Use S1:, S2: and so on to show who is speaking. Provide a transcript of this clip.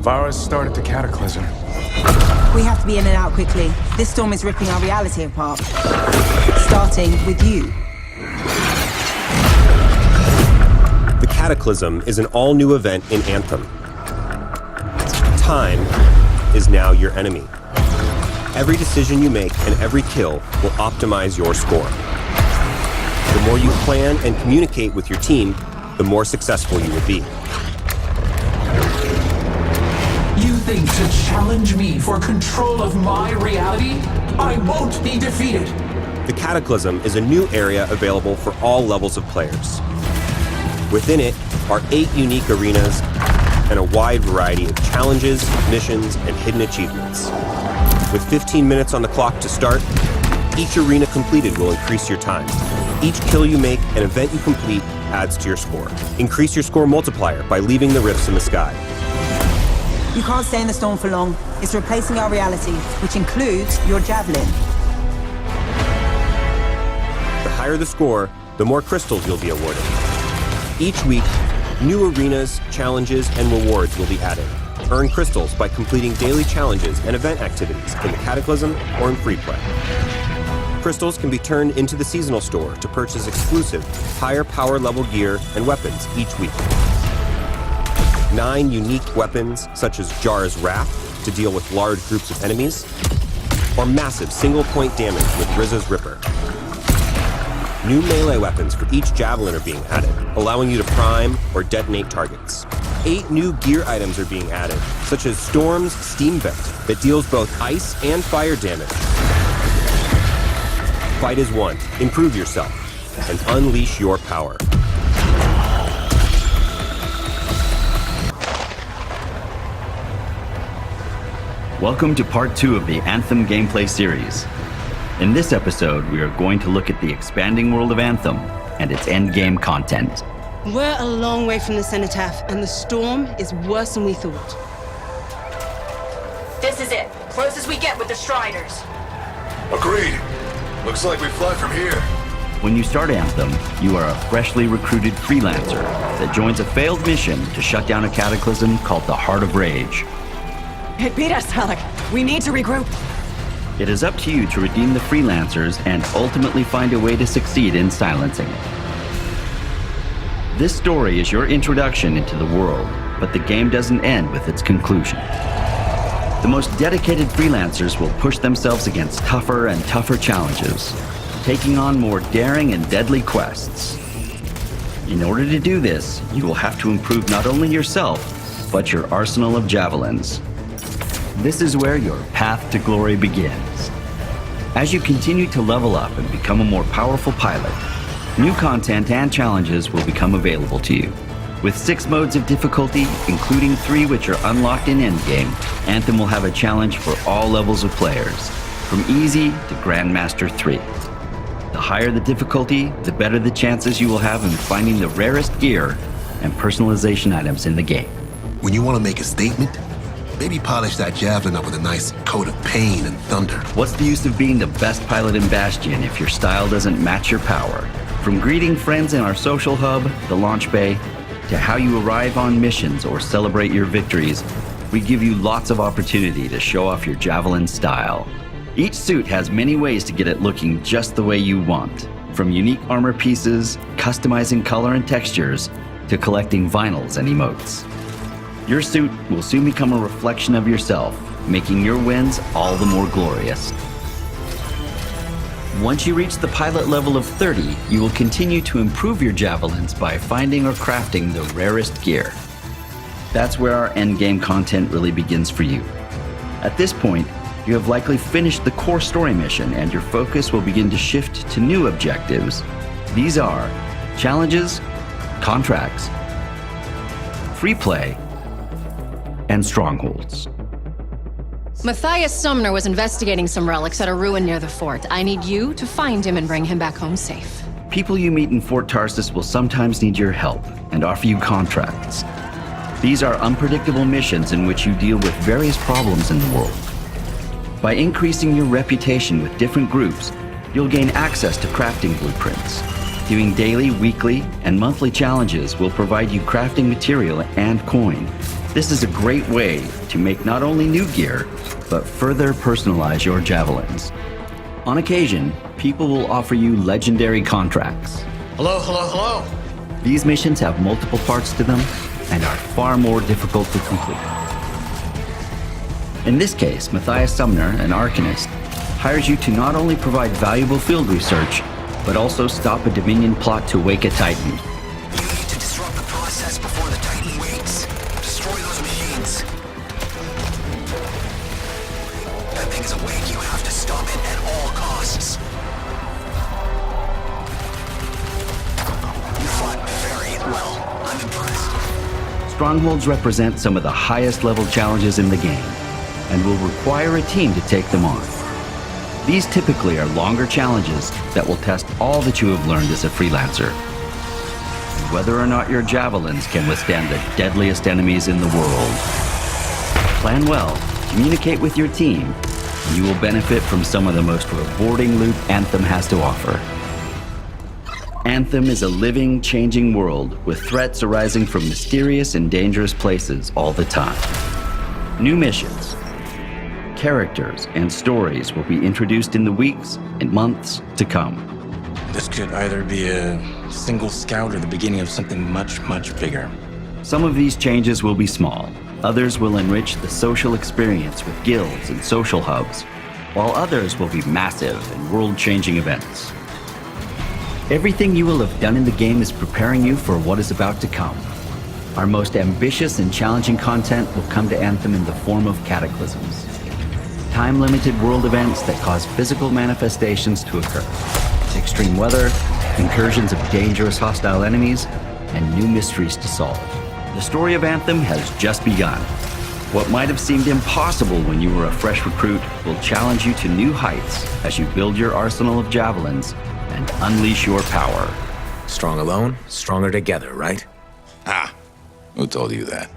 S1: Virus started the Cataclysm.
S2: We have to be in and out quickly. This storm is ripping our reality apart. Starting with you.
S3: The Cataclysm is an all-new event in Anthem. Time is now your enemy. Every decision you make and every kill will optimize your score. The more you plan and communicate with your team, the more successful you will be.
S4: You think to challenge me for control of my reality? I won't be defeated.
S3: The Cataclysm is a new area available for all levels of players. Within it are 8 unique arenas and a wide variety of challenges, missions, and hidden achievements. With 15 minutes on the clock to start, each arena completed will increase your time. Each kill you make and event you complete adds to your score. Increase your score multiplier by leaving the rifts in the sky.
S2: You can't stay in the storm for long. It's replacing our reality, which includes your javelin.
S3: The higher the score, the more crystals you'll be awarded. Each week, new arenas, challenges, and rewards will be added. Earn crystals by completing daily challenges and event activities in the Cataclysm or in free play. Crystals can be turned into the seasonal store to purchase exclusive, higher power level gear and weapons each week. 9 unique weapons, such as Jar's Wrath, to deal with large groups of enemies, or massive single-point damage with Rizza's Ripper. New melee weapons for each javelin are being added, allowing you to prime or detonate targets. 8 new gear items are being added, such as Storm's Steam Vent, that deals both ice and fire damage. Fight as one, improve yourself, and unleash your power.
S5: Welcome to part 2 of the Anthem gameplay series. In this episode, we are going to look at the expanding world of Anthem and its endgame content.
S6: We're a long way from the cenotaph, and the storm is worse than we thought.
S7: This is it. Close as we get with the Striders.
S8: Agreed. Looks like we fly from here.
S5: When you start Anthem, you are a freshly recruited freelancer that joins a failed mission to shut down a cataclysm called the Heart of Rage.
S7: It beat us, Alec. We need to regroup.
S5: It is up to you to redeem the freelancers and ultimately find a way to succeed in silencing it. This story is your introduction into the world, but the game doesn't end with its conclusion. The most dedicated freelancers will push themselves against tougher and tougher challenges, taking on more daring and deadly quests. In order to do this, you will have to improve not only yourself, but your arsenal of javelins. This is where your path to glory begins. As you continue to level up and become a more powerful pilot, new content and challenges will become available to you. With 6 modes of difficulty, including 3 which are unlocked in Endgame, Anthem will have a challenge for all levels of players, from easy to Grandmaster 3. The higher the difficulty, the better the chances you will have in finding the rarest gear and personalization items in the game.
S8: When you want to make a statement, maybe polish that javelin up with a nice coat of pain and thunder.
S5: What's the use of being the best pilot in Bastion if your style doesn't match your power? From greeting friends in our social hub, the launch bay, to how you arrive on missions or celebrate your victories, we give you lots of opportunity to show off your javelin style. Each suit has many ways to get it looking just the way you want, from unique armor pieces, customizing color and textures, to collecting vinyls and emotes. Your suit will soon become a reflection of yourself, making your wins all the more glorious. Once you reach the pilot level of 30, you will continue to improve your javelins by finding or crafting the rarest gear. That's where our endgame content really begins for you. At this point, you have likely finished the core story mission and your focus will begin to shift to new objectives. These are challenges, contracts, free play, and strongholds.
S9: Matthias Sumner was investigating some relics at a ruin near the fort. I need you to find him and bring him back home safe.
S5: People you meet in Fort Tarsus will sometimes need your help and offer you contracts. These are unpredictable missions in which you deal with various problems in the world. By increasing your reputation with different groups, you'll gain access to crafting blueprints, Doing daily, weekly, and monthly challenges will provide you crafting material and coin. This is a great way to make not only new gear, but further personalize your javelins. On occasion, people will offer you legendary contracts.
S10: Hello, hello, hello.
S5: These missions have multiple parts to them and are far more difficult to complete. In this case, Matthias Sumner, an Arcanist, hires you to not only provide valuable field research, but also stop a Dominion plot to wake a Titan.
S10: You need to disrupt the process before the Titan wakes. Destroy those machines. That thing is awake. You have to stop it at all costs. You fought very well. I'm impressed.
S5: Strongholds represent some of the highest level challenges in the game, and will require a team to take them on. These typically are longer challenges that will test all that you have learned as a freelancer. Whether or not your javelins can withstand the deadliest enemies in the world. Plan well, communicate with your team, and you will benefit from some of the most rewarding loot Anthem has to offer. Anthem is a living, changing world with threats arising from mysterious and dangerous places all the time. New missions, characters, and stories will be introduced in the weeks and months to come.
S11: This could either be a single scout or the beginning of something much, much bigger.
S5: Some of these changes will be small. Others will enrich the social experience with guilds and social hubs, while others will be massive and world-changing events. Everything you will have done in the game is preparing you for what is about to come. Our most ambitious and challenging content will come to Anthem in the form of cataclysms. Time-limited world events that cause physical manifestations to occur. Extreme weather, incursions of dangerous hostile enemies, and new mysteries to solve. The story of Anthem has just begun. What might have seemed impossible when you were a fresh recruit will challenge you to new heights as you build your arsenal of javelins and unleash your power.
S12: Strong alone, stronger together, right? Ah, who told you that?